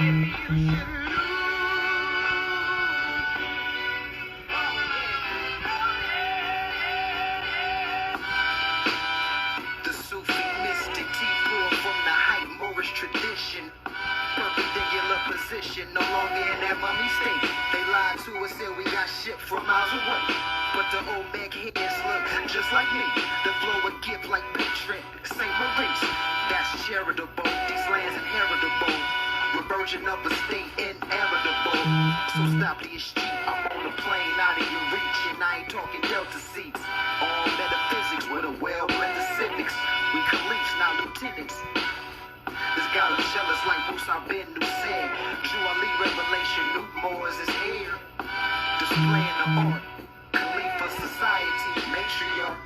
The Sufi mystic T-Poor from the hype Moorish tradition. Perpendicular position, no longer in that mummy state. They lied to us, said we got shit from miles away. But the old back heads look just like me. The flow a gift like patron, Saint Maurice. That's charitable, these lands inheritable. Reversion of a state inevitable. So stop these cheap, I'm on a plane out of your reach. And I ain't talking Delta seats. All metaphysics with a well-blended civics. We colleagues, not lieutenants. This got them jealous like Musa bin said. Juali revelation, Nuke Moors is here. Displaying the art, Khalifa society, matriarch.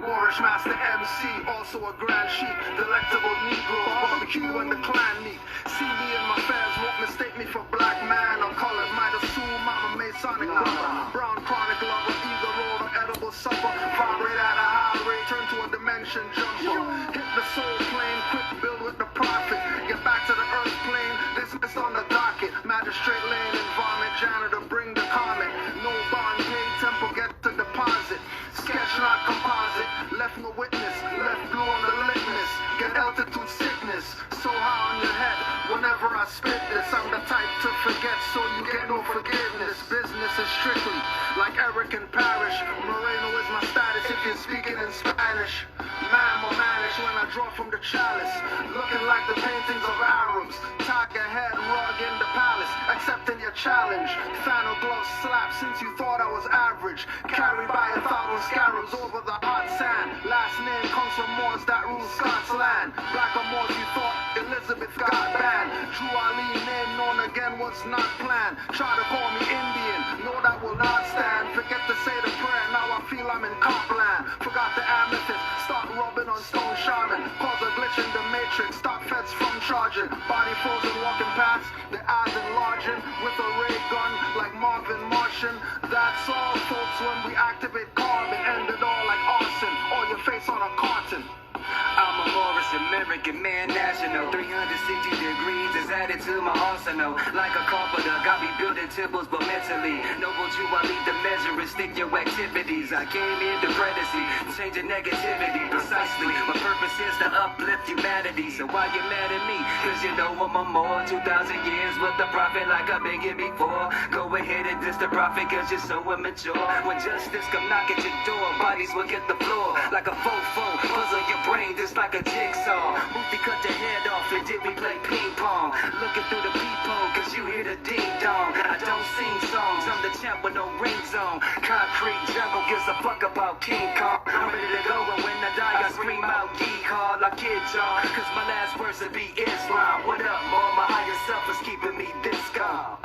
Moorish master MC, also a grand chief. Delectable negro, barbecue and the clan meet. See me in my fans, won't mistake me for black man. I'll call it might assume I'm a Masonic brother. Brown chronic lover, eager roll, edible supper. Vibrate at a high rate, turn to a dimension jumper. Hit the soul plane, quick build with the profit. Get back to the earth plane, dismissed on the docket. Magistrate lane, environment janitor, bring the comment. No bond paid, temple get to deposit. Sketch not composite, left no witness, left blue on the litmus. Get altitude sickness, so high on your head. Whenever I spit this, I'm the type to forget, so you get no forgiveness. Business is strictly like Eric and Parrish. Moreno is my status if you're speaking in Spanish. Man will manage when I draw from the chalice. Looking like the paintings of Arabs. Tiger head, rug in the palace. Accepting your challenge. Fan of glove slap since you thought I was average. Carried by 1,000 scarabs over the hot sand. Last name comes from Moors that rule Scots land. Black or Moors you thought Elizabeth got banned. Drew Ali name known again was not planned. Try to call me Indian, no that will not stand. Forget to say the prayer, now I feel I'm in Copland. Forgot the amethyst, start rubbing on stone shaman. Cause a glitch in the matrix, stop feds from charging. Body frozen walking past, the eyes enlarging. With a ray gun like Marvin Martian. That's all folks when we activate carbon. End it all like arson, or your face on a carton. I'm a Morris American man national. 360 degrees is added to my arsenal. Like a carpenter, got me building temples, but mentally noble Jew, I lead the measure and stick your activities. I came in to predesty, changing negativity precisely. My purpose is to uplift humanity. So why you mad at me? Cause you know I'm a more 2,000 years with the prophet like I've been here before. Go ahead and diss the prophet cause you're so immature. When justice come knock at your door, bodies will get the floor. Like a fofo, puzzle your brain just like a jigsaw. Movie cut the head off and did we play ping pong. Looking through the peephole cause you hear the ding dong. I don't sing songs, I'm the champ with no rings on. Concrete jungle gives a fuck about King Kong. I'm ready to go and when I die I scream out yeehaw like Kid John. Cause my last verse would be Islam. What up more, my higher self is keeping me this calm.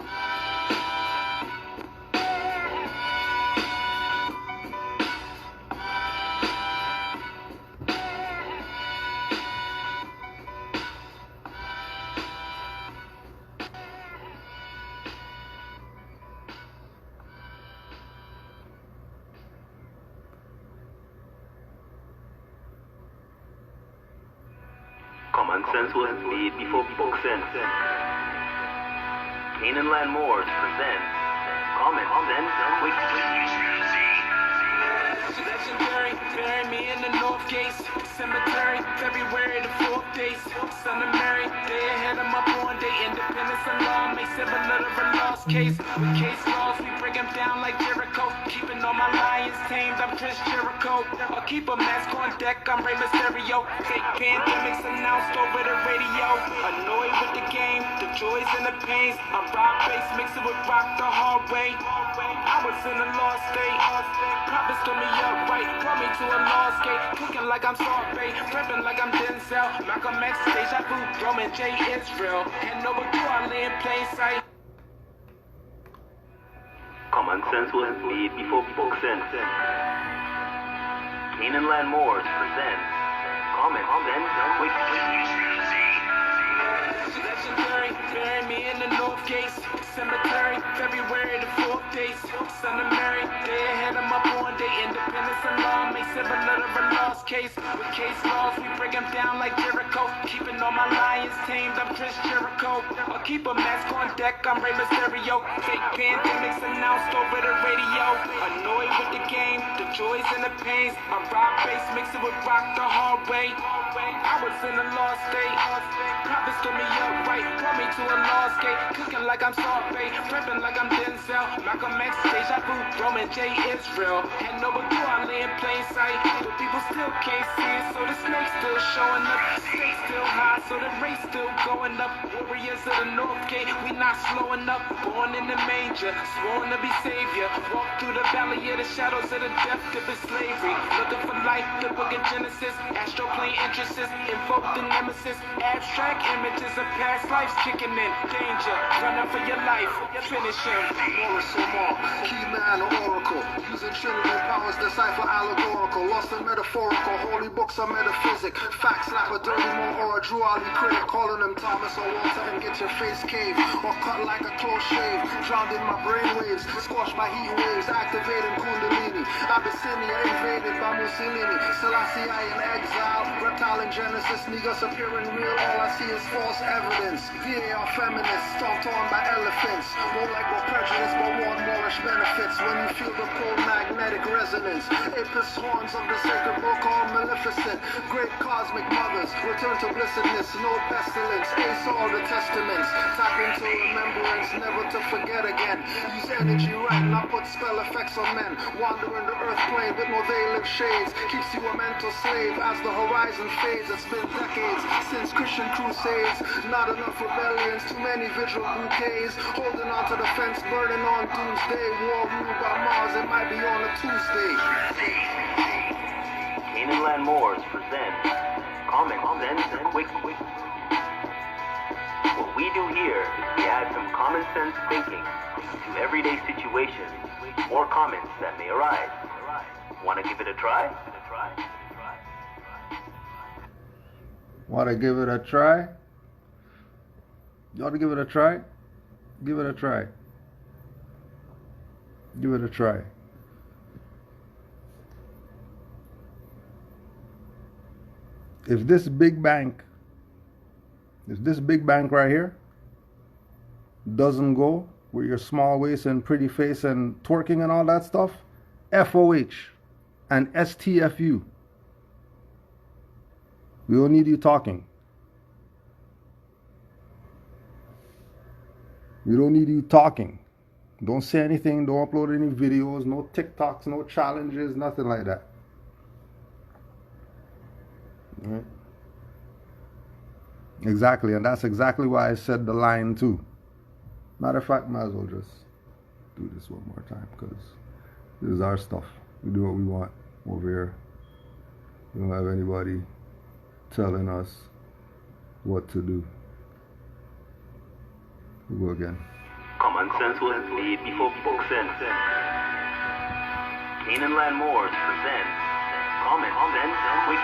Common sense was made before book sense. Canaanland Moors presents Common Sense with Legendary, bury me in the North Gates Cemetery, February the 4th days. Son of Mary, they ahead of my born day. Independence and law makes it a little lost case. With case laws, we break them down like Jericho. Keeping all my lions tamed, I'm Chris Jericho. I'll keep a mask on deck, I'm Rey Mysterio. Fake pandemics announced over the radio. Annoyed with the game, the joys and the pains. I'm rock bass, mix it with rock the hard way. I was in a lost state. Prophets told me up right, brought me to a lost gate. Cooking like I'm sorbet, prepping like I'm Denzel. Malcolm X, deja vu, Roman J. Israel. And over to I lay in plain sight. Common sense was made before book sense. Canaanland Moors presents Common Sense with Legendary, bury me in the North Gates Cemetery, February the 4th days. Son of Mary, they ahead of my born day. Independence and law makes it a little lost With case laws, we break them down like Jericho. Keeping all my lions tamed, I'm Chris Jericho. I'll keep a mask on deck, I'm Rey Mysterio. Fake pandemics announced over the radio. Annoyed with the game, the joys and the pains. I'm rock bass, mix it with rock the hard way. I was in a lost state. Prophets stood me up right, brought me to a lost gate. Cooking like I'm Sorbet, prepping like I'm Denzel. Malcolm X, Deja Vu, Roman J. Israel. And over you, I lay in plain sight. But people still can't see it, so the snake's still showing up. Stakes still high, so the race still going up. Warriors of the North Gate, we not slowing up. Born in the manger, sworn to be savior. Walk through the valley of the shadows of the death of the slavery. Looking for life, the book of Genesis. Astro plane entrances, invoke the nemesis. Abstract images of past lives kicking in. Danger, running for your life, finish him. Morris Omar, key man or oracle. Using Trinity powers, decipher allegorical. Lost and metaphorical, holy books are metaphysic. Facts like a dirty mo or a Drew Ali critic. Calling them Thomas or Walter and get your face caved. Or cut like a close shave. Drowned in my brainwaves, squashed by heat waves. Activating Kundalini. Abyssinia invaded by Mussolini. Selassie I in exile. Reptile in Genesis, niggas appearing real. All I see is false evidence. VAR feminists, stomped on by elephants. More like more prejudice, but want Moorish benefits. When you feel the cold magnetic resonance. Apis horns of the sacred book, all maleficent. Great cosmic mothers, return to blessedness, no pestilence. Ace all the testaments. Tap into remembrance, never to forget again. Use energy right, not put spell effects on men. Wandering the earth plane with no veil of shades. Keeps you a mental slave as the horizon fades. It's been decades since Christian crusades. Not enough rebellions, too many vigil bouquets. Holding on to the fence, burning on doomsday. War ruled by Mars, it might be on a Tuesday. Canaanland Moors present Common Sense and Quick. What we do here is we add some common sense thinking to everyday situations or comments that may arise. Want to give it a try? Want to give it a try? You want to give it a try? Give it a try. Give it a try. If this big bank right here doesn't go with your small waist and pretty face and twerking and all that stuff, FOH and STFU. We don't need you talking. We don't need you talking. Don't say anything, don't upload any videos, no TikToks, no challenges, nothing like that. Right? Exactly, and that's exactly why I said the line too. Matter of fact, might as well just do this one more time because this is our stuff. We do what we want over here. We don't have anybody telling us what to do. We'll go again. Common sense was made before book sense. Canaanland Moors presents Common Sense and Quick.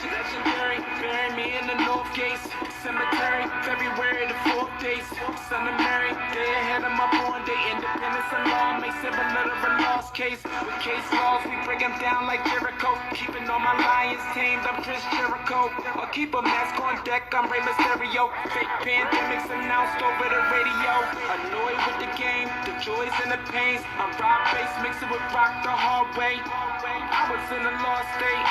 Legendary, bury me in the North Gates Cemetery, February the 4th days. Son of Mary, day ahead of my born day. Independence and law makes it a little of a lost case. With case laws, we break them down like Jericho. Keeping all my lions tamed, I'm Chris Jericho. I'll keep a mask on deck, I'm Rey Mysterio. Fake pandemics announced over the radio. Annoyed with the game, the joys and the pains. I'm rock bass, mix it with rock the hard way. I was in a lost state.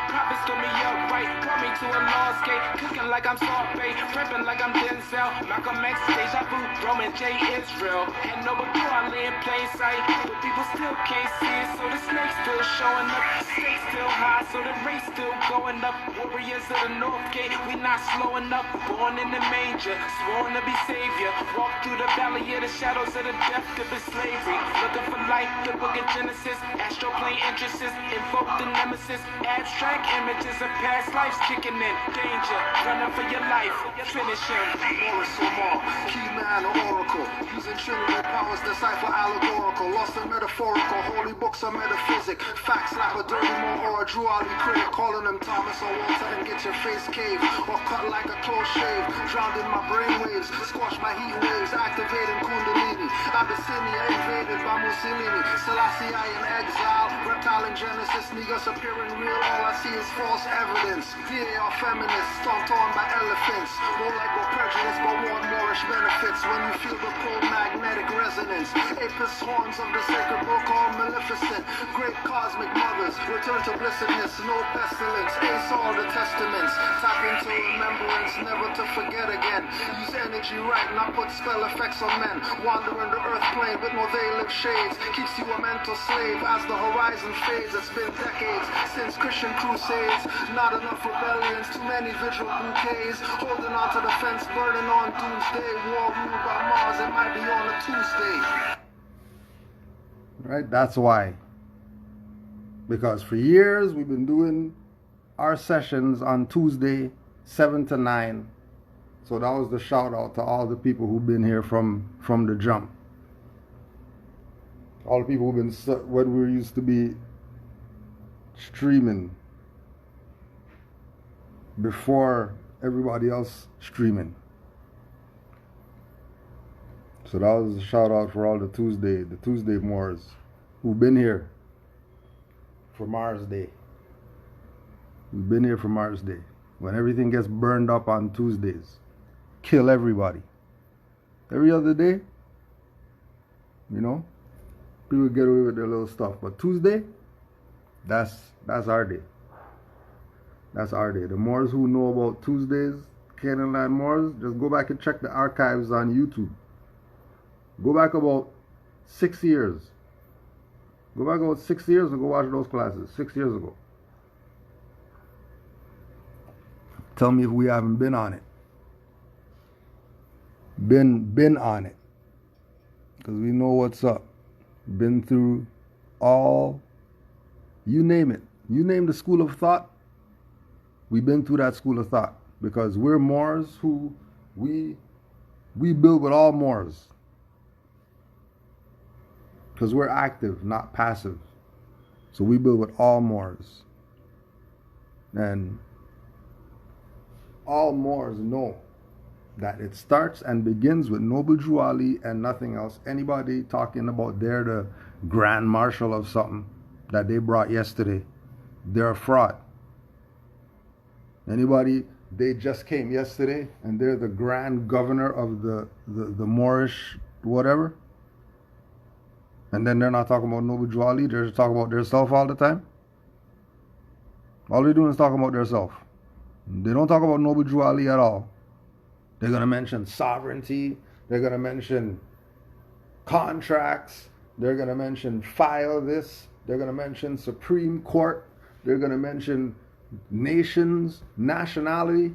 Prophets stood me up right, brought me to a lost gate. Cooking like I'm Sorbet, prepping like I'm Denzel. Malcolm X, Deja Vu, Roman J. Israel. And over you, I lay in plain sight. But people still can't see it, so the snake's still showing up. Stakes still high, so the race still going up. Warriors of the North Gate, we not slowing up. Born in the manger, sworn to be savior. Walk through the valley of the shadows of the death of the slavery. Looking for life, the book of Genesis. Astro plane entrances, invoke the nemesis. Abstract images of past fast life's kicking in. Danger, running for your life. Finish him. Morris Omar, key man or oracle, using trinity powers, decipher allegorical, lost and metaphorical, holy books are metaphysic, facts slap a dirty more or a Drew Ali critic, calling them Thomas or Walter and get your face caved, or cut like a close shave, drowned in my brainwaves, squash my heat waves, activating Kundalini, Abyssinia invaded by Mussolini, Selassie I in exile, reptile in Genesis, niggas appearing real, all I see is false evidence, VAR feminists, stomped on by elephants, more like go prejudice but want Moorish benefits when you feel the cold magnetic resonance. Apis horns of the sacred book all maleficent. Great cosmic mothers return to blessedness, no pestilence. Ace all the testaments. Tap into remembrance, never to forget again. Use energy right, not put spell effects on men. Wandering the earth plane with no veiled shades. Keeps you a mental slave as the horizon fades. It's been decades since Christian crusades. Not enough rebellions, too many vigil bouquets. Holding on to the fence, burning on doomsday. War ruled by Mars, it might be on a Tuesday. Right? That's why. Because for years we've been doing our sessions on Tuesday, 7 to 9. So that was the shout out to all the people who've been here from the jump. All the people who've been, when we used to be streaming before everybody else streaming. So that was a shout out for all the Tuesday Moors who've been here for Mars Day. Who've been here for Mars Day. When everything gets burned up on Tuesdays. Kill everybody. Every other day, you know, people get away with their little stuff. But Tuesday, that's our day. That's our day. The Moors who know about Tuesdays, Canaanland Moors, just go back and check the archives on YouTube. Go back about 6 years. Go back about 6 years and go watch those classes. 6 years ago. Tell me if we haven't been on it. Been on it. Because we know what's up. Been through all, you name it. You name the school of thought. We've been through that school of thought. Because we're Moors who we build with all Moors. Because we're active, not passive. So we build with all Moors. And all Moors know that it starts and begins with Noble Drew Ali and nothing else. Anybody talking about they're the Grand Marshal of something that they brought yesterday, they're a fraud. Anybody, they just came yesterday and they're the Grand Governor of the Moorish whatever, and then they're not talking about Noble Drew Ali, they're just talking about themselves all the time. All they're doing is talking about themselves. They don't talk about Noble Drew Ali at all. They're going to mention sovereignty. They're going to mention contracts. They're going to mention file this. They're going to mention Supreme Court. They're going to mention nations, nationality.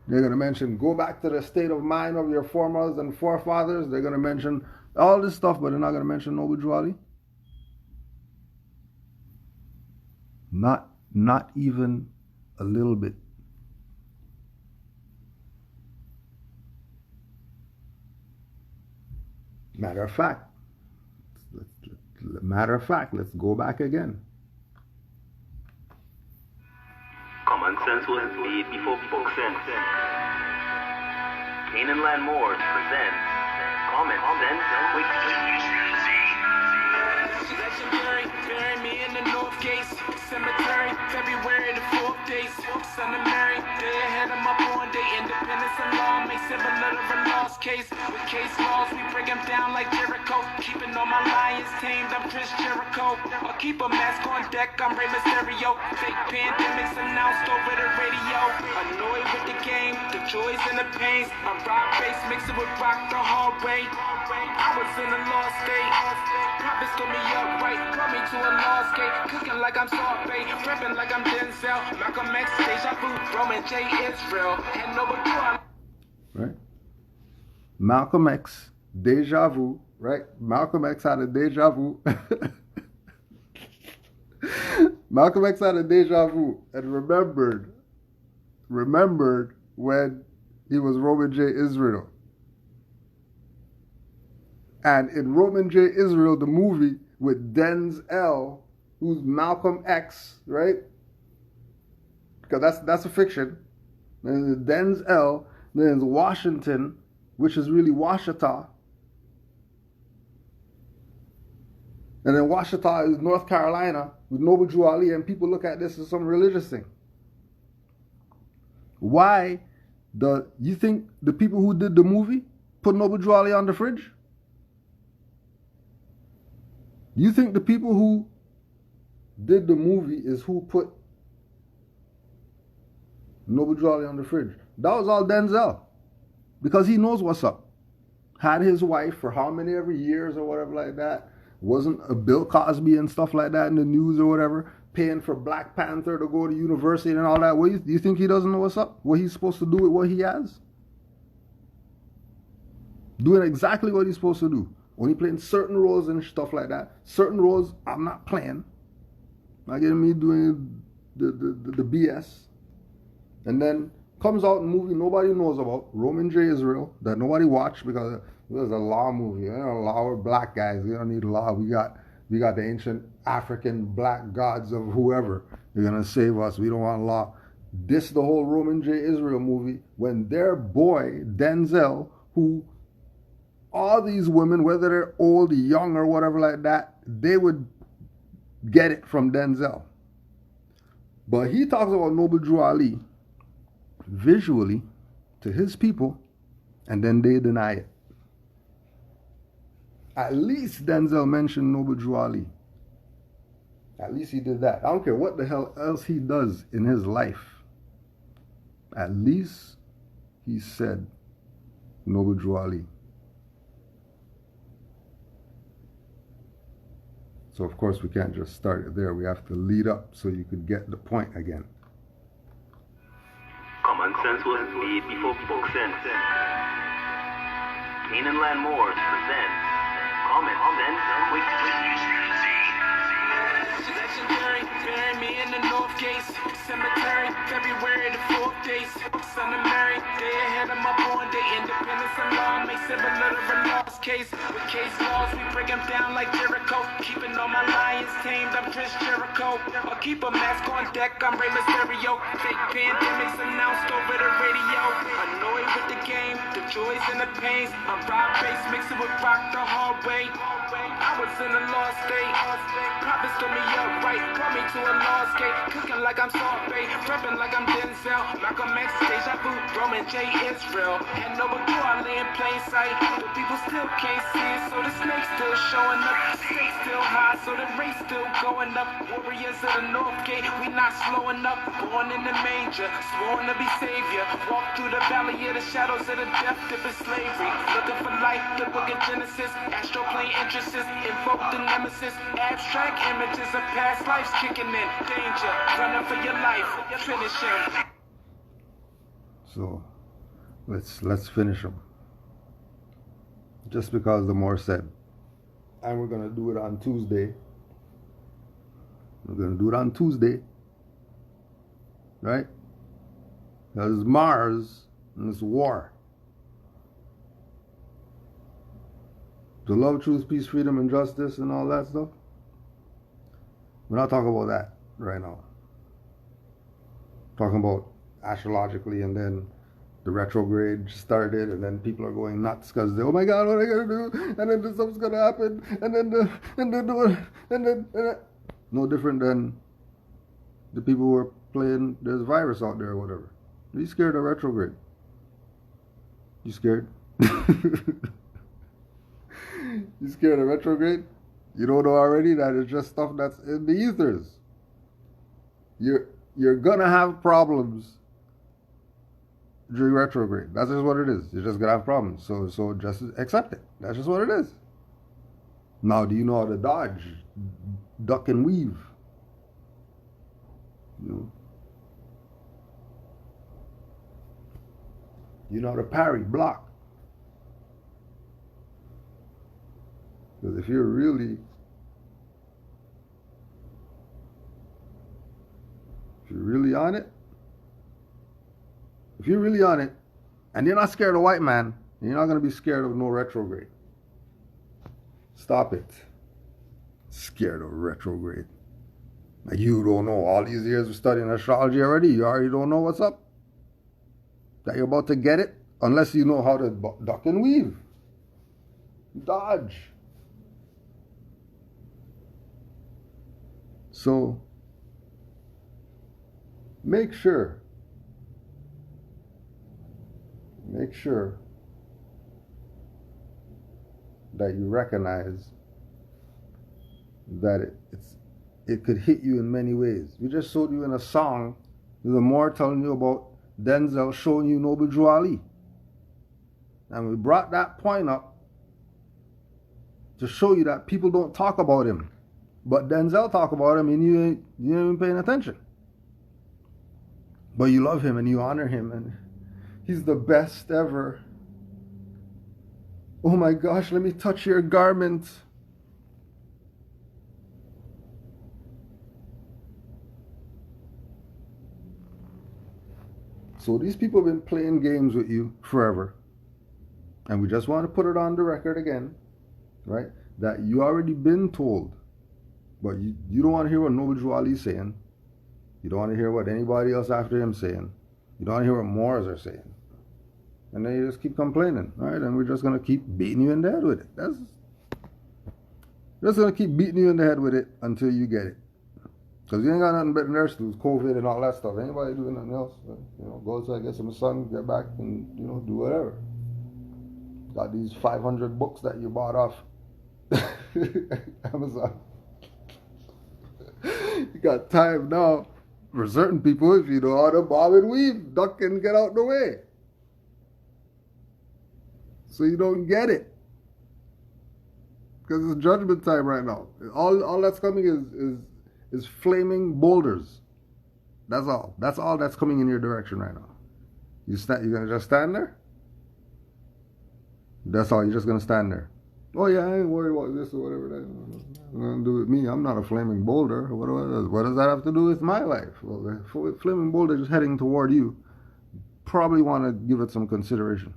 They're going to mention go back to the state of mind of your foremothers and forefathers. They're going to mention all this stuff, but they're not going to mention Noble Drew Ali. Not even a little bit. Matter of fact, let's go back again. Common sense was made before book sense. Canaanland Moors presents Common Sense Weekly. Legendary, bury me in the North Gates Cemetery, February the 4th days. Son of Mary, day ahead of my born day. Independence and law makes it a literal lost case. With case laws, we break them down like Jericho. Keeping all my lions tamed, I'm Chris Jericho. I'll keep a mask on deck, I'm Rey Mysterio. Fake pandemics announced over the radio. Annoyed with the game, the joys and the pains. I'm rock bass, mix it with rock the hard way. I was in a lost state. Prophets told me upright, brought me to a lost gate. Cooking like I'm sorbet, rapping like I'm Denzel. Malcolm X, Deja Vu, Roman J. Israel. And Noble Drew. Right? Malcolm X, Deja Vu, right? Malcolm X had a deja vu. Malcolm X had a deja vu and remembered when he was Roman J. Israel. And in Roman J. Israel, the movie with Denzel, who's Malcolm X, right? Because that's a fiction. Then there's Denzel, then there's Washington, which is really Washita. And then Washita is North Carolina with Noble Drew Ali, and people look at this as some religious thing. Why you think the people who did the movie put Noble Drew Ali on the fridge? You think the people who did the movie is who put Noble Drew Ali on the fridge? That was all Denzel. Because he knows what's up. Had his wife for how many ever years or whatever like that. Wasn't a Bill Cosby and stuff like that in the news or whatever, paying for Black Panther to go to university and all that. Do you think he doesn't know what's up? What he's supposed to do with what he has? Doing exactly what he's supposed to do. Only playing certain roles and stuff like that. Certain roles I'm not playing. Not getting me doing the BS. And then comes out a movie nobody knows about, Roman J. Israel, that nobody watched because it was a law movie. You know, law, we're black guys. We don't need law. We got the ancient African black gods of whoever. They're gonna save us. We don't want law. This the whole Roman J. Israel movie when their boy Denzel, who all these women, whether they're old, young, or whatever like that, they would get it from Denzel. But he talks about Noble Drew Ali visually to his people, and then they deny it. At least Denzel mentioned Noble Drew Ali. At least he did that. I don't care what the hell else he does in his life. At least he said Noble Drew Ali. So of course we can't just start it there. We have to lead up so you could get the point again. Common sense was made before book sense. Canaanland Moors presents Common Sense Quick. Legendary, bury me in the North Gates Cemetery, February the 4th days. Son of Mary, day ahead of my born day. Independence and law makes it a literal lost case. With case laws, we break them down like Jericho. Keeping all my lions tamed, I'm Chris Jericho. I'll keep a mask on deck, I'm Rey Mysterio. Fake pandemics announced over the radio. Annoyed with the game, the joys and the pains. I'm rock bass, mix it with rock the hard way. I was in a lost state. Prophets told me upright, brought me to a lost gate. Cooking like I'm Salt Bay, prepping like I'm Denzel. Malcolm X, deja vu, Roman J. Israel. And Noble Drew Ali in plain sight. The people still can't see it, so the snake's still showing up. Stakes still high, so the race still going up. Warriors of the North Gate, we not slowing up. Born in the manger, sworn to be savior. Walk through the valley of the shadows of the death dip in slavery. Looking for life, the book of Genesis. Astro plane entrances, invoke the nemesis. Abstract images of past lives kicking in. Danger, running for your life. Finish him. So let's finish them. Just because the more said. And we're gonna do it on Tuesday. We're gonna do it on Tuesday. Right? Because it's Mars and it's war. The love, truth, peace, freedom, and justice and all that stuff. We're not talking about that right now. Talking about astrologically, and then the retrograde started, and then people are going nuts because oh my God, what are I gonna do? And then something's gonna happen, and then no different than the people who are playing there's a virus out there or whatever. Are you scared of retrograde? You scared? You scared of retrograde? You don't know already that it's just stuff that's in the ethers. You're gonna have problems during retrograde. That's just what it is. You're just gonna have problems. So just accept it. That's just what it is. Now, do you know how to dodge, duck and weave? You know how to parry, block. Because if you're really If you're really on it, and you're not scared of white man, you're not going to be scared of no retrograde. Stop it. Scared of retrograde. Like you don't know. All these years of studying astrology already, you already don't know what's up. That you're about to get it, unless you know how to duck and weave. Dodge. So, make sure that you recognize that it could hit you in many ways. We just showed you in a song, there's a more telling you about Denzel showing you Noble Drew Ali. And we brought that point up to show you that people don't talk about him. But Denzel talk about him and you ain't even paying attention. But you love him and you honor him and he's the best ever. Oh my gosh, let me touch your garment. So these people have been playing games with you forever. And we just want to put it on the record again, right? That you already been told. But you don't want to hear what Noble Drew Ali is saying. You don't want to hear what anybody else after him saying. You don't want to hear what Moors are saying. And then you just keep complaining, right? And we're just going to keep beating you in the head with it. We're just going to keep beating you in the head with it until you get it. Because you ain't got nothing better than nurse do, COVID and all that stuff. Anybody doing nothing else? Go outside, get some sun, get back and, do whatever. Got these 500 books that you bought off Amazon. You got time now for certain people if you know how to bob and weave, duck and get out the way. So you don't get it. Because it's judgment time right now. All that's coming is flaming boulders. That's all. That's all that's coming in your direction right now. You're going to just stand there? That's all. You're just going to stand there. Oh yeah, I ain't worried about this or whatever. That's nothing to do with me. I'm not a flaming boulder. What does that have to do with my life? Well, the flaming boulder is heading toward you. Probably want to give it some consideration.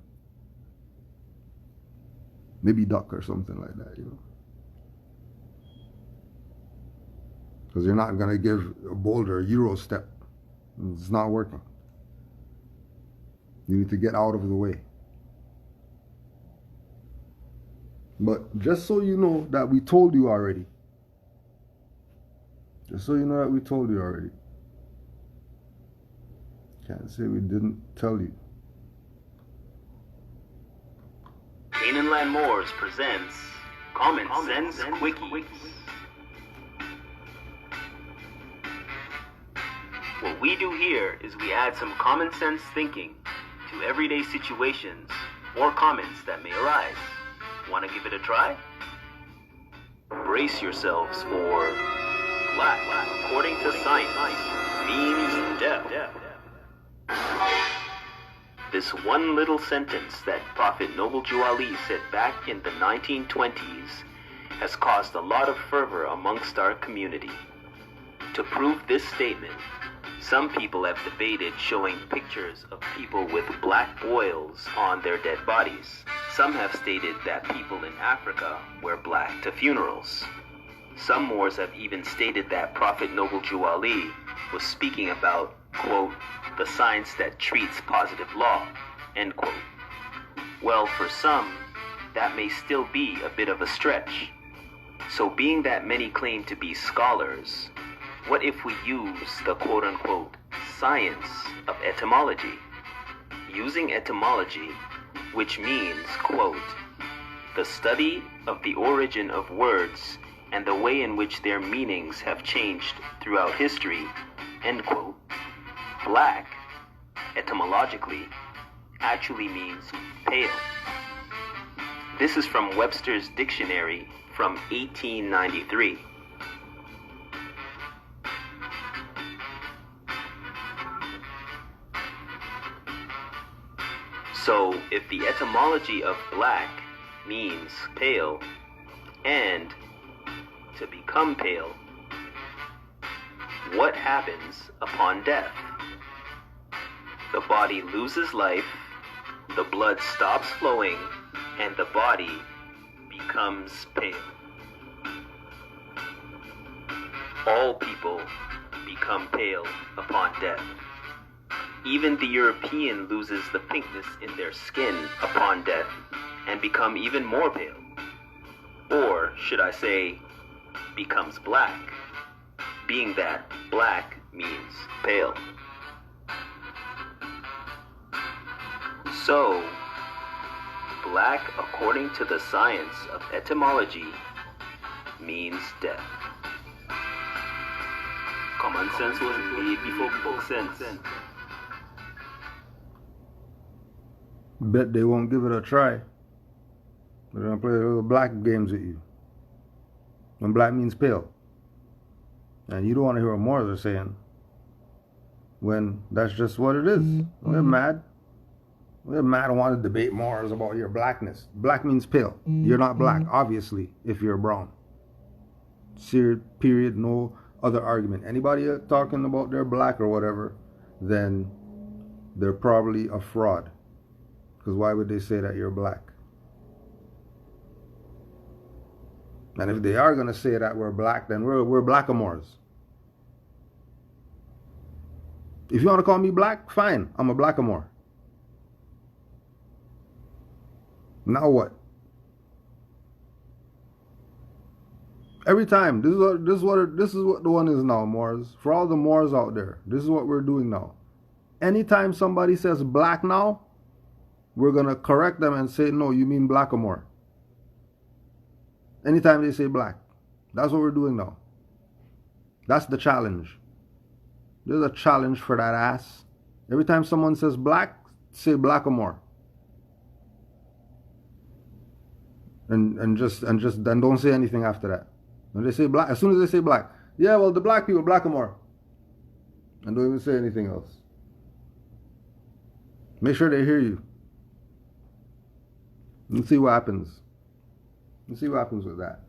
Maybe duck or something like that, Because you're not going to give a boulder a Euro step. It's not working. You need to get out of the way. But just so you know that we told you already. Just so you know that we told you already. Can't say we didn't tell you. Canaanland Moors presents Common Sense Quickies. What we do here is we add some common sense thinking to everyday situations or comments that may arise. Want to give it a try? Brace yourselves for black, according to science, means death. This one little sentence that Prophet Noble Drew Ali said back in the 1920s has caused a lot of fervor amongst our community. To prove this statement, some people have debated showing pictures of people with black boils on their dead bodies. Some have stated that people in Africa wear black to funerals. Some Moors have even stated that Prophet Noble Drew Ali was speaking about, quote, the science that treats positive law, end quote. Well, for some, that may still be a bit of a stretch. So being that many claim to be scholars, what if we use the quote-unquote science of etymology? Using etymology, which means, quote, the study of the origin of words and the way in which their meanings have changed throughout history, end quote. Black, etymologically, actually means pale. This is from Webster's Dictionary from 1893. So, if the etymology of black means pale, and to become pale what happens upon death? The body loses life, the blood stops flowing, and the body becomes pale. All people become pale upon death. Even the European loses the pinkness in their skin upon death and become even more pale. Or, should I say, becomes black, being that black means pale. So, black, according to the science of etymology, means death. Common sense was made before book sense. Bet they won't give it a try. They're gonna play little black games with you. When black means pale. And you don't want to hear what Moors are saying. When that's just what it is. We're mad. We're mad and want to debate Moors about your blackness. Black means pale. You're not black, obviously, if you're brown. Period, no other argument. Anybody talking about they're black or whatever, then they're probably a fraud. Because why would they say that you're black? And if they are going to say that we're black, then we're blackamoors. If you want to call me black, fine. I'm a blackamoor. Now what? Every time, this is what the one is now, Moors. For all the Moors out there, this is what we're doing now. Anytime somebody says black now, we're going to correct them and say, no, you mean blackamoor. Anytime they say black. That's what we're doing now. That's the challenge. There's a challenge for that ass. Every time someone says black, say blackamoor. And don't say anything after that. When they say black, as soon as they say black, yeah, well, the black people, blackamoor. And don't even say anything else. Make sure they hear you. Let's see what happens. Let's see what happens with that.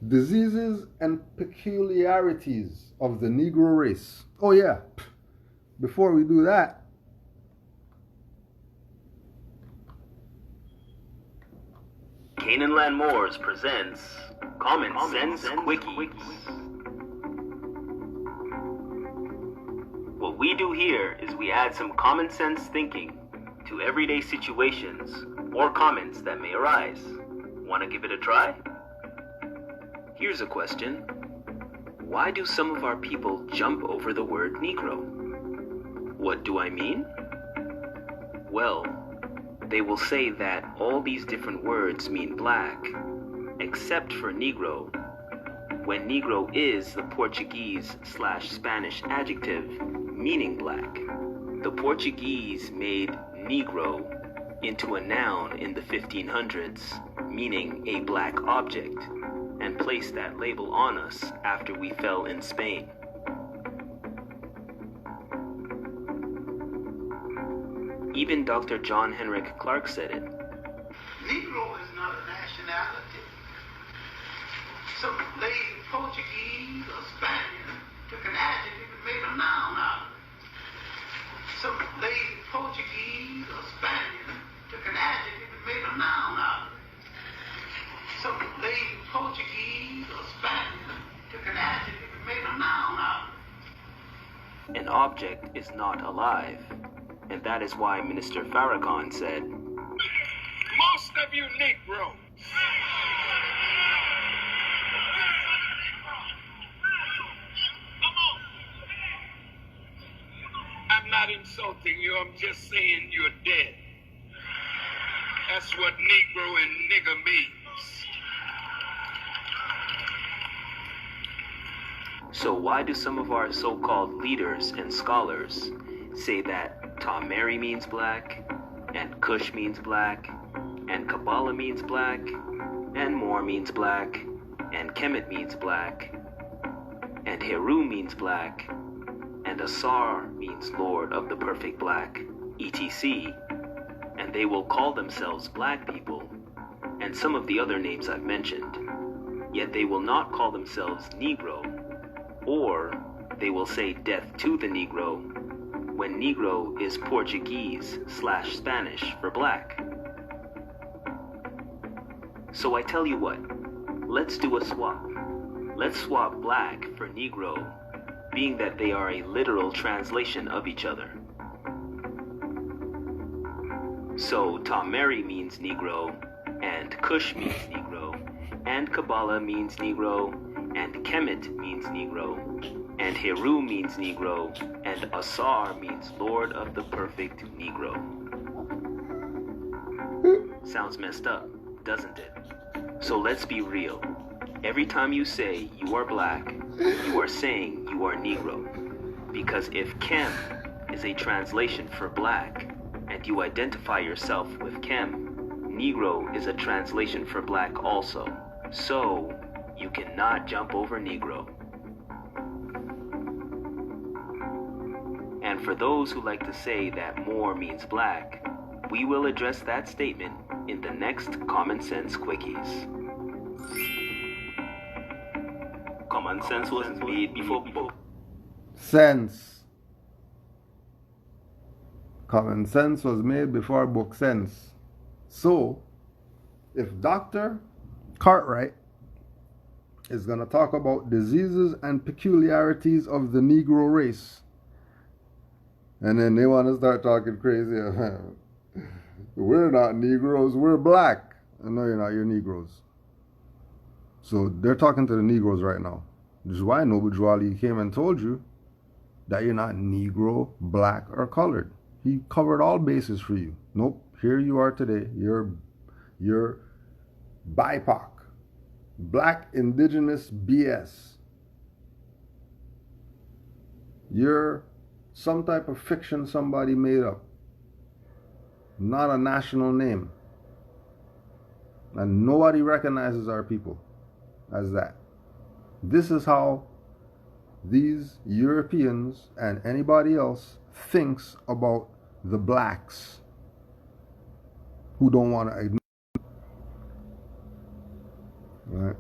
Diseases and peculiarities of the Negro race. Oh yeah, before we do that, Canaanland Moors presents Common Sense Quickies. What we do here is we add some common sense thinking to everyday situations or comments that may arise. Want to give it a try? Here's a question. Why do some of our people jump over the word Negro? What do I mean? Well, they will say that all these different words mean black, except for Negro, when Negro is the Portuguese/Spanish adjective meaning black. The Portuguese made Negro into a noun in the 1500s, meaning a black object, and placed that label on us after we fell in Spain. Even Dr. John Henrik Clarke said it. Negro is not a nationality. Some lady Portuguese or Spaniard took an adjective and made a noun out of it. Some lady Portuguese or Spaniard took an adjective and made a noun out of it. Some lady Portuguese or Spaniard took an adjective and made a noun out of it. An object is not alive. And that is why Minister Farrakhan said, Most of you Negroes I'm not insulting you, I'm just saying you're dead. That's what Negro and nigger means. So why do some of our so-called leaders and scholars say that Tom Mary means black, and Kush means black, and Kabbalah means black, and Moor means black, and Kemet means black, and Heru means black, and Asar means Lord of the Perfect Black, etc., and they will call themselves black people, and some of the other names I've mentioned. yet they will not call themselves Negro, or they will say death to the Negro, when Negro is Portuguese/Spanish for black. So I tell you what, let's do a swap. Let's swap black for Negro, being that they are a literal translation of each other. So Tom Mary means Negro, and Cush means Negro, and Kabbalah means Negro, and Kemet means Negro, and Heru means Negro, and Asar means Lord of the Perfect Negro. Sounds messed up, doesn't it? So let's be real. Every time you say you are black, you are saying you are Negro. Because if Kem is a translation for black, and you identify yourself with Kem, Negro is a translation for black also. So, you cannot jump over Negro. And for those who like to say that more means black, we will address that statement in the next Common Sense Quickies. Common sense was made before people. Sense. Common sense was made before book sense. So, if Dr. Cartwright is going to talk about diseases and peculiarities of the Negro race, and then they want to start talking crazy, we're not Negroes, we're black. No, you're not, you're Negroes. So they're talking to the Negroes right now. This is why Noble Drew Ali came and told you that you're not Negro, black, or colored. He covered all bases for you. Nope, here you are today. You're BIPOC. Black Indigenous BS. You're some type of fiction somebody made up. Not a national name. And nobody recognizes our people as that. This is how these Europeans and anybody else thinks about the blacks who don't want to ignore. Right?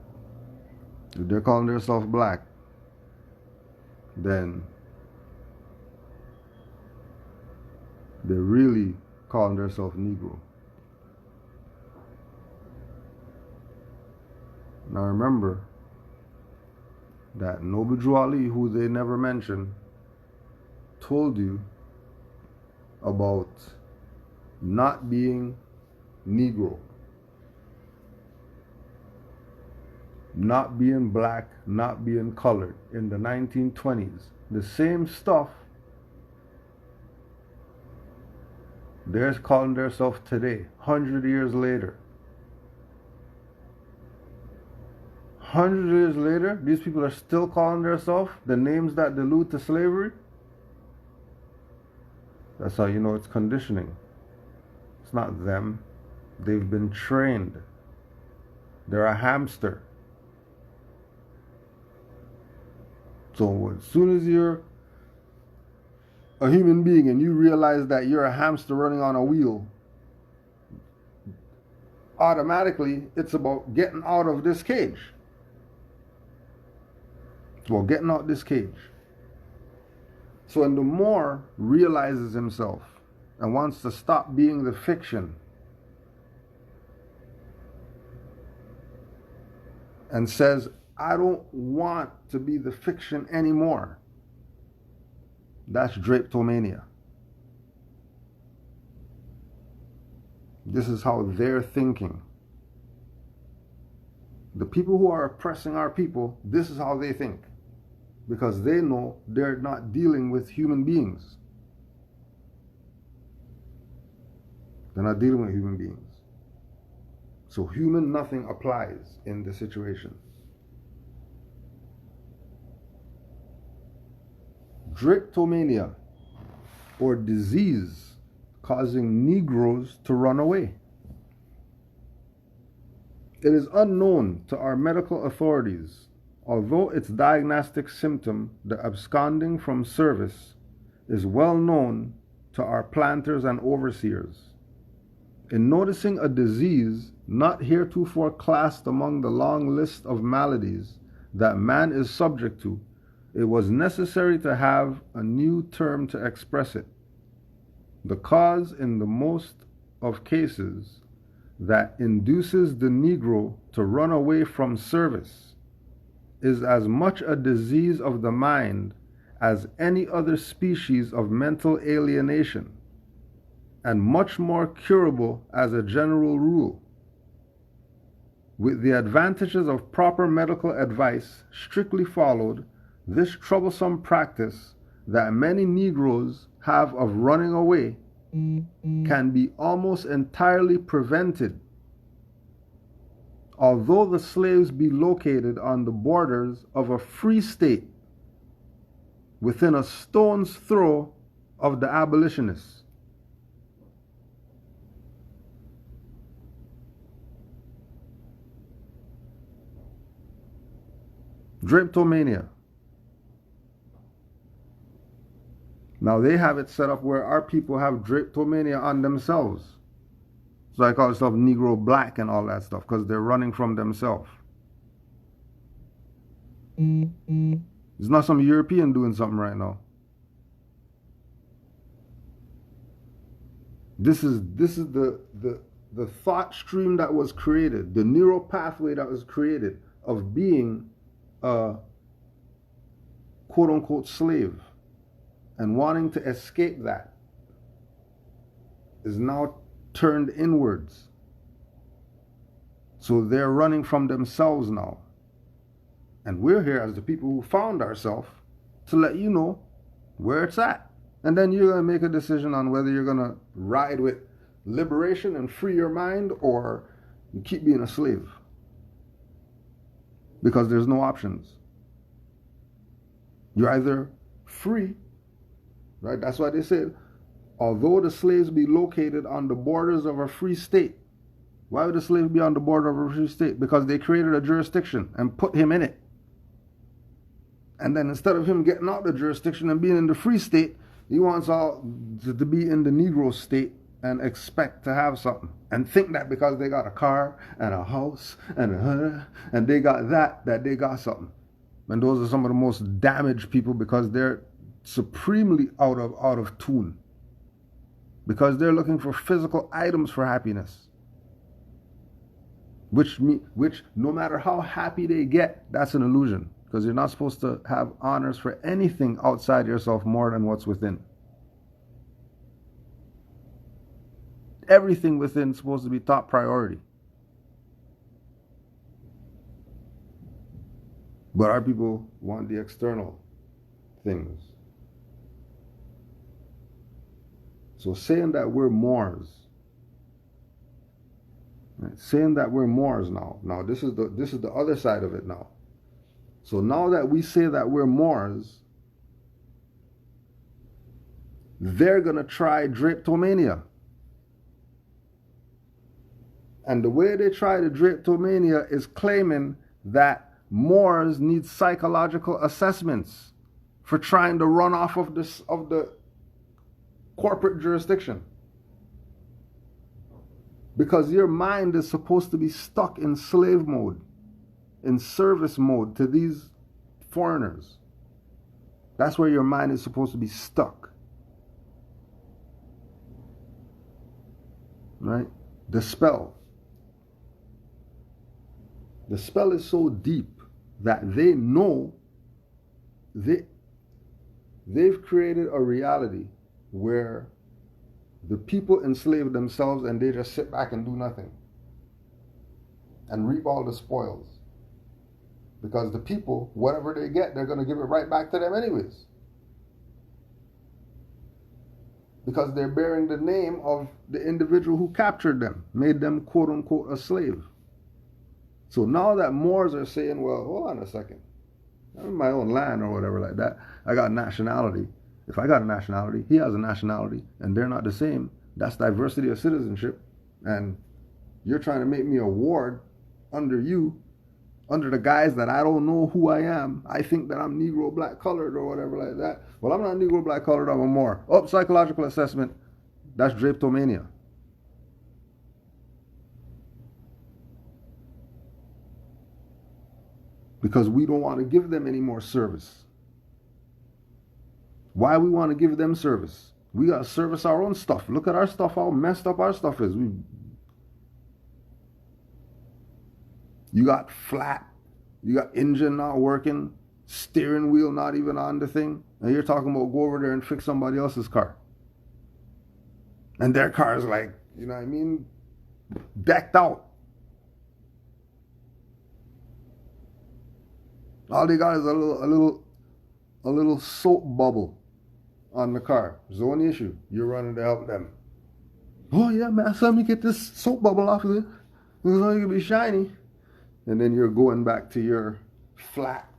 If they're calling themselves black, then they're really calling themselves Negro. Now remember that Noble Drew Ali, who they never mentioned, told you about not being Negro, not being black, not being colored in the 1920s. The same stuff they're calling themselves today, 100 years later. 100 years later, these people are still calling themselves the names that allude to slavery. That's how you know it's conditioning. It's not them. They've been trained. They're a hamster. So as soon as you're a human being and you realize that you're a hamster running on a wheel, automatically it's about getting out of this cage. It's about getting out of this cage. So when the more realizes himself and wants to stop being the fiction and says, I don't want to be the fiction anymore, that's drapetomania. This is how they're thinking. The people who are oppressing our people, this is how they think. Because they know they're not dealing with human beings. They're not dealing with human beings. So human nothing applies in this situation. Drapetomania, or disease causing Negroes to run away. It is unknown to our medical authorities, although its diagnostic symptom, the absconding from service, is well known to our planters and overseers. In noticing a disease not heretofore classed among the long list of maladies that man is subject to, it was necessary to have a new term to express it. The cause in the most of cases that induces the Negro to run away from service is as much a disease of the mind as any other species of mental alienation, and much more curable as a general rule. With the advantages of proper medical advice strictly followed, this troublesome practice that many Negroes have of running away can be almost entirely prevented. Although the slaves be located on the borders of a free state, within a stone's throw of the abolitionists. Drapetomania. Now they have it set up where our people have drapetomania on themselves. So I call themselves Negro black and all that stuff because they're running from themselves. It's not some European doing something right now. This is the thought stream that was created, the neural pathway that was created of being a quote-unquote slave and wanting to escape that is now turned inwards. So they're running from themselves now. And we're here as the people who found ourselves to let you know where it's at. And then you're going to make a decision on whether you're going to ride with liberation and free your mind or you keep being a slave. Because there's no options. You're either free, right? That's why they said, although the slaves be located on the borders of a free state. Why would the slave be on the border of a free state? Because they created a jurisdiction and put him in it. And then instead of him getting out the jurisdiction and being in the free state, he wants all to be in the Negro state and expect to have something. And think that because they got a car and a house and they got that they got something. And those are some of the most damaged people because they're supremely out of tune. Because they're looking for physical items for happiness. Which no matter how happy they get, that's an illusion. Because you're not supposed to have honors for anything outside yourself more than what's within. Everything within is supposed to be top priority. But our people want the external things. So saying that we're Moors, right? Saying that we're Moors now this is the other side of it now. So now that we say that we're Moors, they're going to try drapetomania. And the way they try the drapetomania is claiming that Moors need psychological assessments for trying to run off of the corporate jurisdiction. Because your mind is supposed to be stuck in slave mode, in service mode to these foreigners. That's where your mind is supposed to be stuck. Right? The spell. The spell is so deep that they know they've created a reality where the people enslave themselves and they just sit back and do nothing and reap all the spoils. Because the people, whatever they get, they're going to give it right back to them anyways. Because they're bearing the name of the individual who captured them, made them quote-unquote a slave. So now that Moors are saying, well, hold on a second. I'm in my own land or whatever like that. I got nationality. If I got a nationality, he has a nationality, and they're not the same. That's diversity of citizenship. And you're trying to make me a ward under you, under the guise that I don't know who I am. I think that I'm Negro black colored or whatever like that. Well, I'm not Negro black colored, I'm a Moor. Oh, psychological assessment. That's drapetomania. because we don't want to give them any more service. Why we want to give them service? We got to service our own stuff. Look at our stuff, how messed up our stuff is. You got flat, you got engine not working, steering wheel not even on the thing, and you're talking about go over there and fix somebody else's car. And their car is like, you know what I mean, decked out. All they got is a little soap bubble on the car. It's the only issue. You're running to help them. Oh yeah, man, let me get this soap bubble off of it. It's only gonna be shiny. And then you're going back to your flat,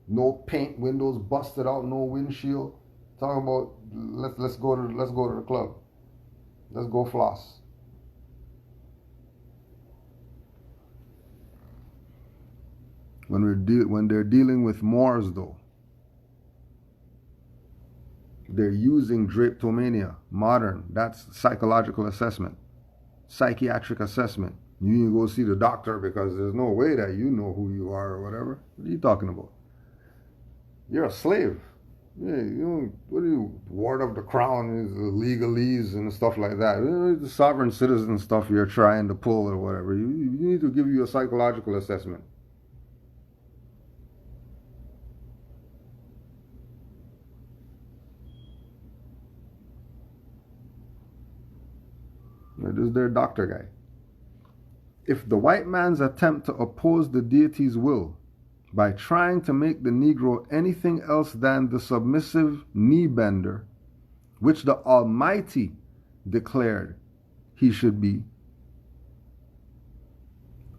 no paint, windows busted out, no windshield. Talking about let's go to the club. Let's go floss. When they're dealing with Moors, though, they're using drapetomania, modern. That's psychological assessment, psychiatric assessment. You need to go see the doctor because there's no way that you know who you are or whatever. What are you talking about? You're a slave. Yeah, what are you, ward of the crown, is the legalese and stuff like that. The sovereign citizen stuff you're trying to pull or whatever. You need to give you a psychological assessment. This is their doctor guy. If the white man's attempt to oppose the deity's will by trying to make the Negro anything else than the submissive knee bender, which the Almighty declared he should be,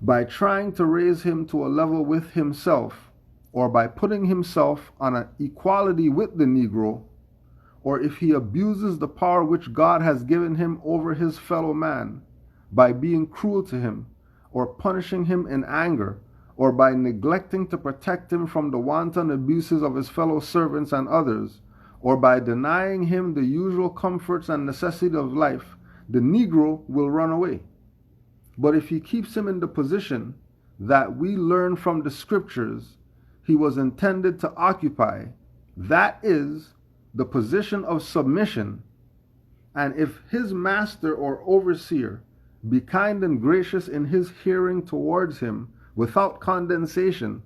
by trying to raise him to a level with himself, or by putting himself on an equality with the Negro, or if he abuses the power which God has given him over his fellow man by being cruel to him, or punishing him in anger, or by neglecting to protect him from the wanton abuses of his fellow servants and others, or by denying him the usual comforts and necessities of life, the Negro will run away. But if he keeps him in the position that we learn from the scriptures he was intended to occupy, that is, the position of submission, and if his master or overseer be kind and gracious in his hearing towards him without condensation,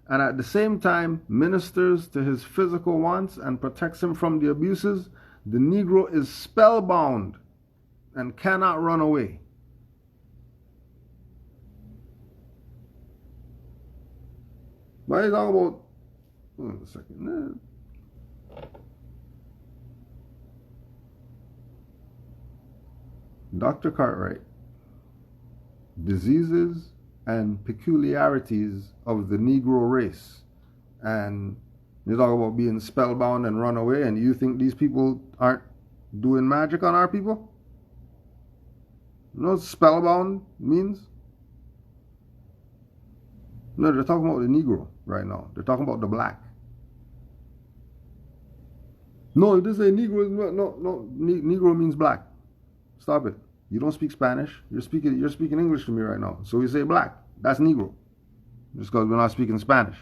and at the same time ministers to his physical wants and protects him from the abuses, the Negro is spellbound and cannot run away. Why are you talking about? Hold on a second. Dr. Cartwright, Diseases and Peculiarities of the Negro Race. And you talk about being spellbound and run away, and you think these people aren't doing magic on our people? You know what spellbound means? No, they're talking about the Negro right now. They're talking about the black. No, this is a Negro. No, Negro means black. Stop it. You don't speak Spanish. You're speaking English to me right now. So you say black. That's Negro. Just because we're not speaking Spanish.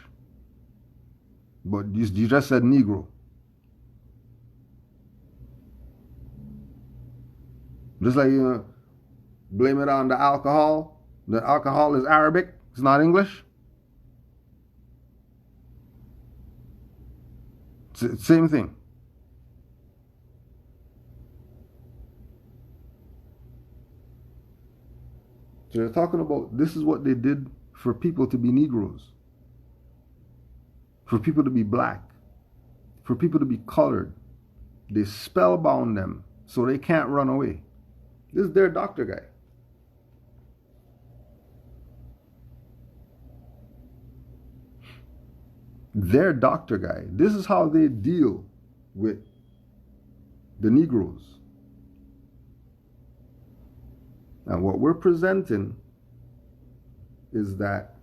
But you just said Negro. Just like you blame it on the alcohol. The alcohol is Arabic. It's not English. Same thing. So they're talking about this is what they did for people to be Negroes, for people to be black, for people to be colored. They spellbound them so they can't run away. This is their doctor guy. Their doctor guy. This is how they deal with the Negroes. And what we're presenting is that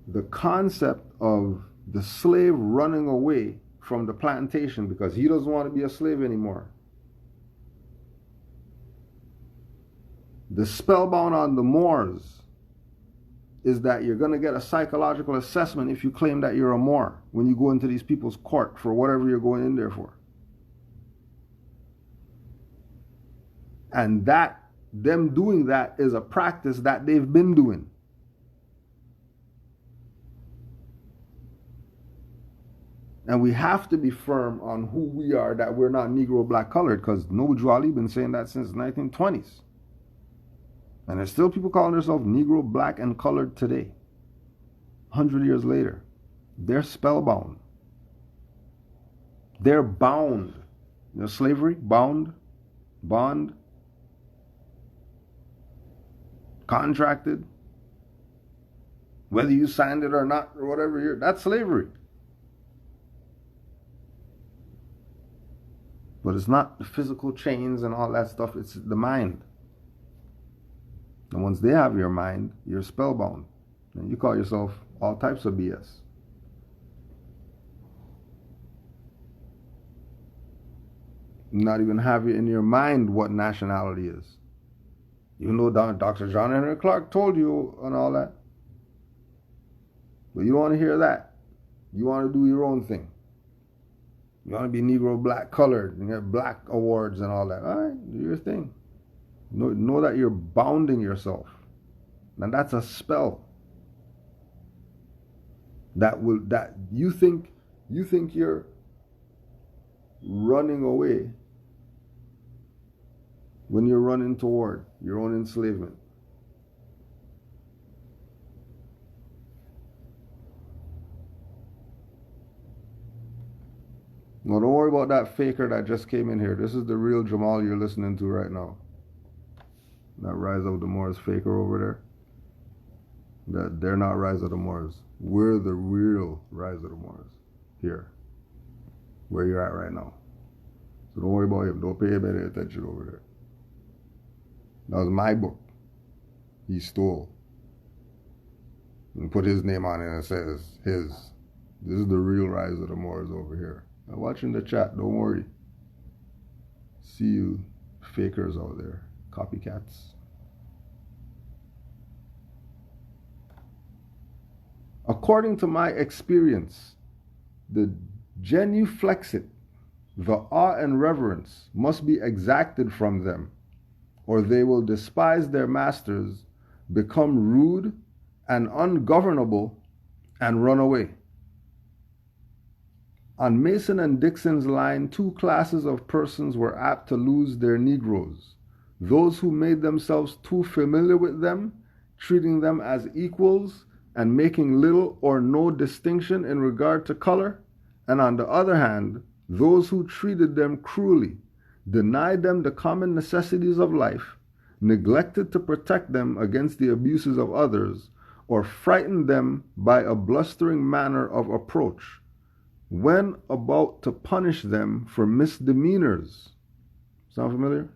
the concept of the slave running away from the plantation because he doesn't want to be a slave anymore. The spellbound on the Moors is that you're going to get a psychological assessment if you claim that you're a Moor when you go into these people's court for whatever you're going in there for. And that, them doing that is a practice that they've been doing. And we have to be firm on who we are, that we're not Negro black colored, because Noble Drew Ali been saying that since the 1920s. And there's still people calling themselves Negro black and colored today. 100 years later. They're spellbound. They're bound. You know, slavery, bound, bond, contracted. Whether you signed it or not, or whatever, that's slavery. But it's not the physical chains and all that stuff, it's the mind. And once they have your mind, you're spellbound. And you call yourself all types of BS. Not even have it in your mind what nationality is. Even though Dr. John Henry Clark told you and all that. But you don't want to hear that. You want to do your own thing. You want to be Negro black colored and get black awards and all that. All right, do your thing. Know that you're bounding yourself. And that's a spell. That you think you're running away when you're running toward your own enslavement. No, don't worry about that faker that just came in here. This is the real Jamal you're listening to right now. That Rise of the Moors faker over there. That they're not Rise of the Moors. We're the real Rise of the Moors. Here. Where you're at right now. So don't worry about him. Don't pay him any attention over there. That was my book. He stole. And put his name on it and it says his. This is the real Rise of the Moors over here. Now watch in the chat, don't worry. See you fakers out there, copycats. According to my experience, the genuflexit, the awe and reverence must be exacted from them, or they will despise their masters, become rude and ungovernable, and run away. On Mason and Dixon's line, two classes of persons were apt to lose their Negroes. Those who made themselves too familiar with them, treating them as equals, and making little or no distinction in regard to color, and on the other hand, those who treated them cruelly, denied them the common necessities of life, neglected to protect them against the abuses of others, or frightened them by a blustering manner of approach, when about to punish them for misdemeanors. Sound familiar?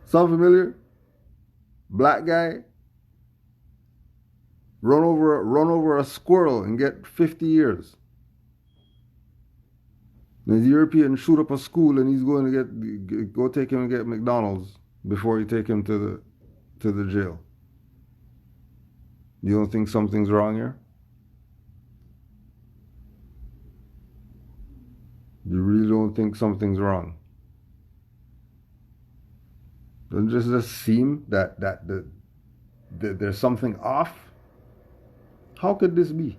Sound familiar? Black guy run over a squirrel and get 50 years. The European shoot up a school and he's going to go take him and get McDonald's before you take him to the jail. You don't think something's wrong here? You really don't think something's wrong? Doesn't it just seem that there's something off? How could this be?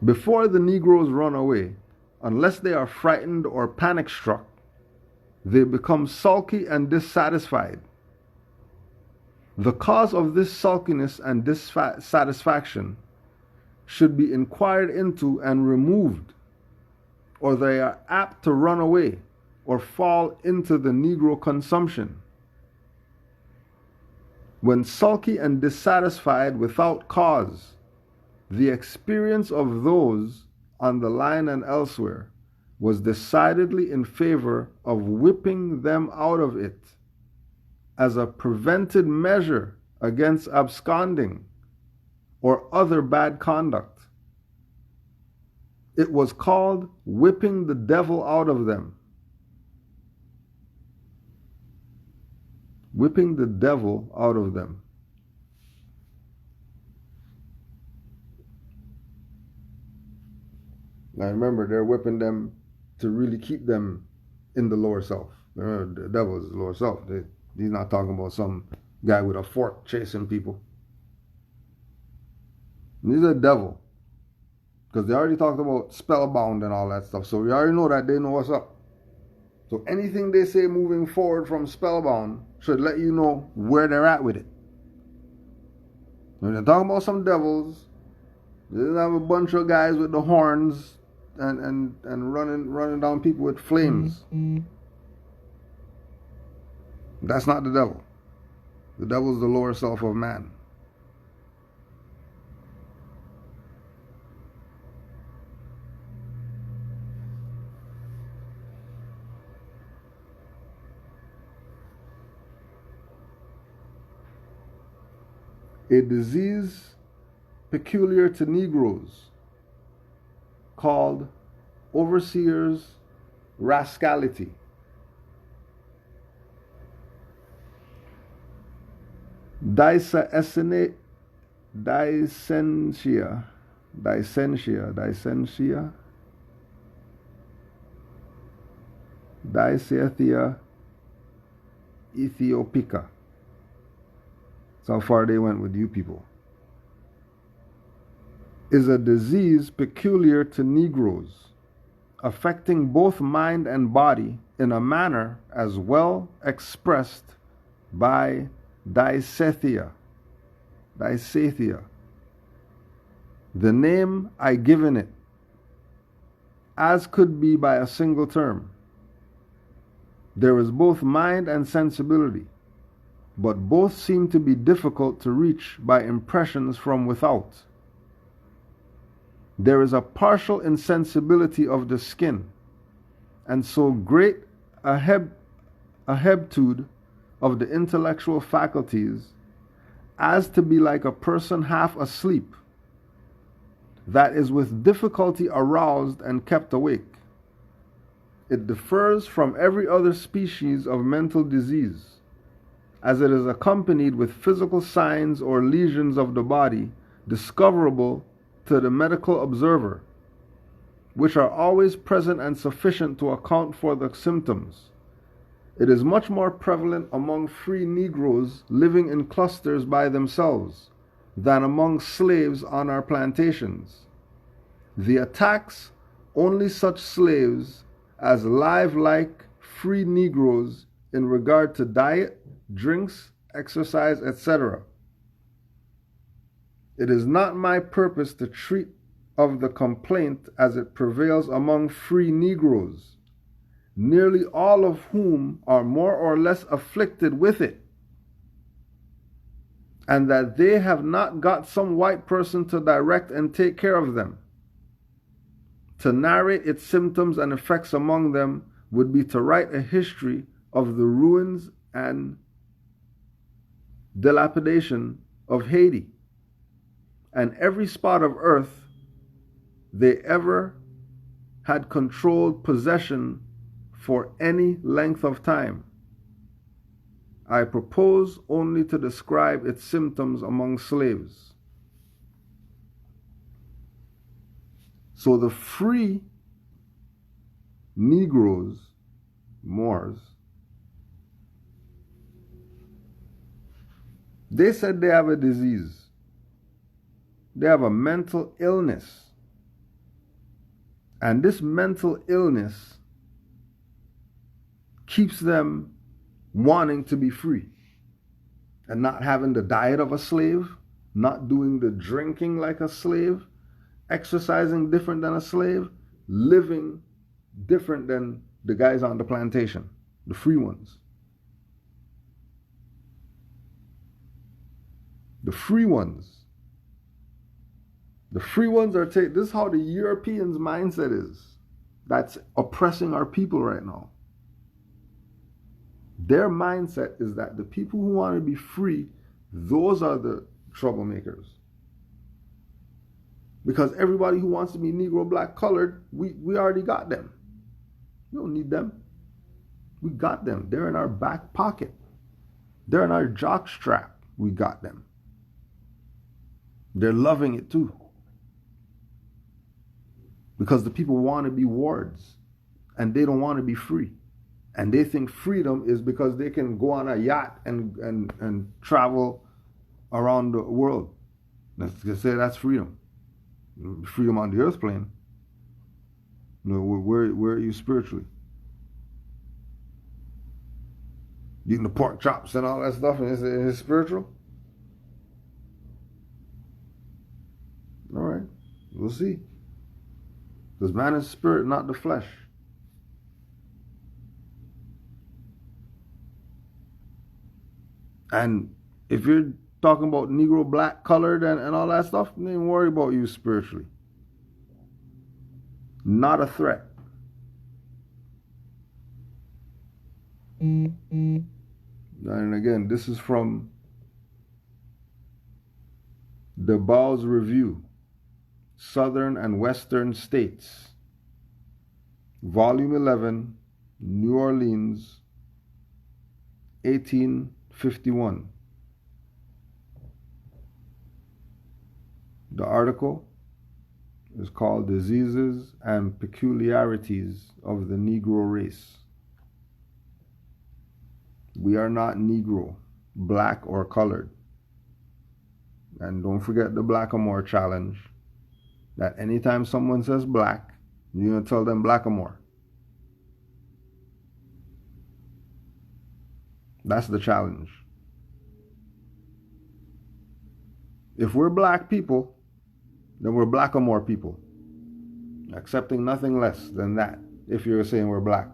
Before the Negroes run away, unless they are frightened or panic-struck, they become sulky and dissatisfied. The cause of this sulkiness and dissatisfaction should be inquired into and removed, or they are apt to run away or fall into the Negro consumption. When sulky and dissatisfied without cause, the experience of those on the line and elsewhere was decidedly in favor of whipping them out of it as a preventive measure against absconding or other bad conduct. It was called whipping the devil out of them. whipping the devil out of them. Now remember, they're whipping them to really keep them in the lower self. Remember, the devil is the lower self. He's not talking about some guy with a fork chasing people. He's a devil. Because they already talked about spellbound and all that stuff. So we already know that they know what's up. So anything they say moving forward from spellbound should let you know where they're at with it. When they're talking about some devils, they have a bunch of guys with the horns and running down people with flames. That's not the devil. The devil is the lower self of man. A disease peculiar to Negroes called overseers' rascality. Disensia, Ethiopica. That's how far they went with you people. Is a disease peculiar to Negroes, affecting both mind and body in a manner as well expressed by Disathia. The name I given it, as could be by a single term. There is both mind and sensibility, but both seem to be difficult to reach by impressions from without. There is a partial insensibility of the skin, and so great a hebtude of the intellectual faculties as to be like a person half asleep, that is with difficulty aroused and kept awake. It differs from every other species of mental disease, as it is accompanied with physical signs or lesions of the body discoverable to the medical observer, which are always present and sufficient to account for the symptoms. It is much more prevalent among free Negroes living in clusters by themselves than among slaves on our plantations. The attacks only such slaves as live like free Negroes in regard to diet, drinks, exercise, etc. It is not my purpose to treat of the complaint as it prevails among free Negroes, nearly all of whom are more or less afflicted with it, and that they have not got some white person to direct and take care of them. To narrate its symptoms and effects among them would be to write a history of the ruins and dilapidation of Haiti, and every spot of earth they ever had controlled possession for any length of time. I propose only to describe its symptoms among slaves. So the free Negroes, Moors, they said they have a disease. They have a mental illness. And this mental illness keeps them wanting to be free and not having the diet of a slave, not doing the drinking like a slave, exercising different than a slave, living different than the guys on the plantation, the free ones. The free ones. The free ones are this is how the Europeans' mindset is. That's oppressing our people right now. Their mindset is that the people who want to be free, those are the troublemakers. Because everybody who wants to be Negro, black, colored, we already got them. We don't need them. We got them. They're in our back pocket. They're in our jockstrap. We got them. They're loving it too. Because the people want to be wards and they don't want to be free. And they think freedom is because they can go on a yacht and travel around the world. Let's say that's freedom. Freedom on the earth plane. No, where are you spiritually? Eating the pork chops and all that stuff, and it's spiritual? All right, we'll see. Because man is spirit, not the flesh. And if you're talking about Negro, black, colored, and all that stuff, don't even worry about you spiritually. Not a threat. And again, this is from the Bowles Review, Southern and Western States, Volume 11, New Orleans, 1851. The article is called Diseases and Peculiarities of the Negro Race. We are not Negro, black or colored. And don't forget the Blackamoor challenge, that anytime someone says black, you're going to tell them Blackamoor. That's the challenge. If we're black people, then we're Blackamoor people. Accepting nothing less than that, if you're saying we're black.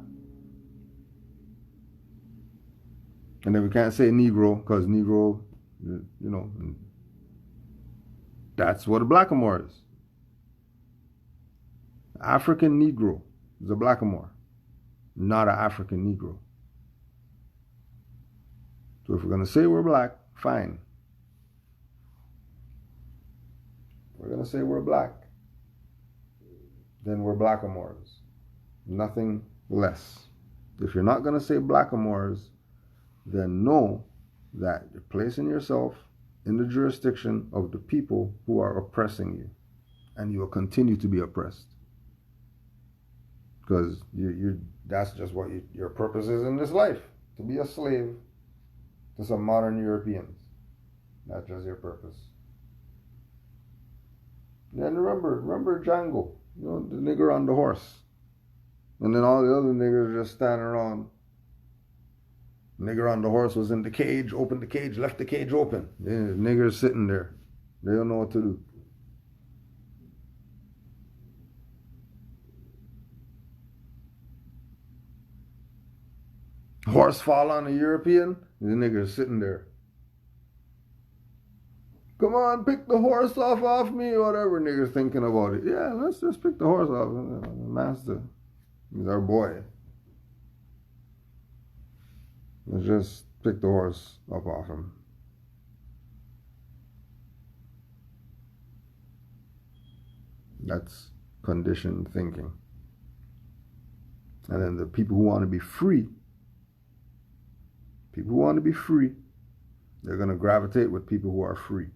And then we can't say Negro, because Negro, that's what a Blackamoor is. African Negro is a Blackamoor, not an African Negro. So if we're going to say we're black, fine. If we're going to say we're black, then we're Blackamoors. Nothing less. If you're not going to say Blackamoors, then know that you're placing yourself in the jurisdiction of the people who are oppressing you. And you will continue to be oppressed. Because that's just what your purpose is in this life. To be a slave to some modern Europeans. That's just your purpose. And remember Django, the nigger on the horse. And then all the other niggers just standing around. Nigger on the horse was in the cage, opened the cage, left the cage open. The niggers sitting there. They don't know what to do. Horse fall on a European, the nigger sitting there. Come on, pick the horse off me, or whatever nigger's thinking about it. Yeah, let's just pick the horse off. Master, he's our boy. Let's just pick the horse up off him. That's conditioned thinking. And then the people who want to be free, they're going to gravitate with people who are free.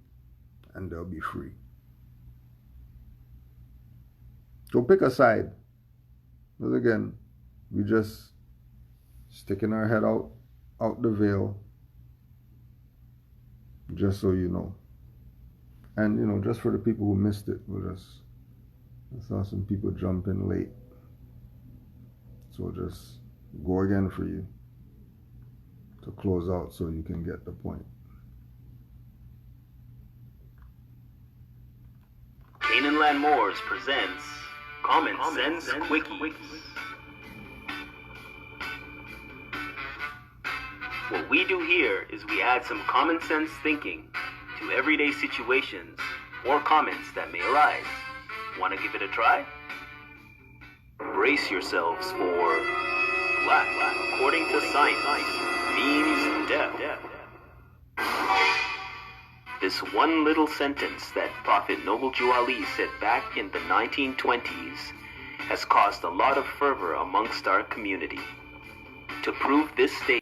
And they'll be free. So pick a side. Because again, we just sticking our head out the veil, just so you know. And just for the people who missed it, I saw some people jump in late. So we'll just go again for you to close out so you can get the point. Canaanland Moors presents Common Sense Quickies. What we do here is we add some common sense thinking to everyday situations or comments that may arise. Want to give it a try? Brace yourselves for black, according to science, means death. This one little sentence that Prophet Noble Jew Ali said back in the 1920s has caused a lot of fervor amongst our community. To prove this statement,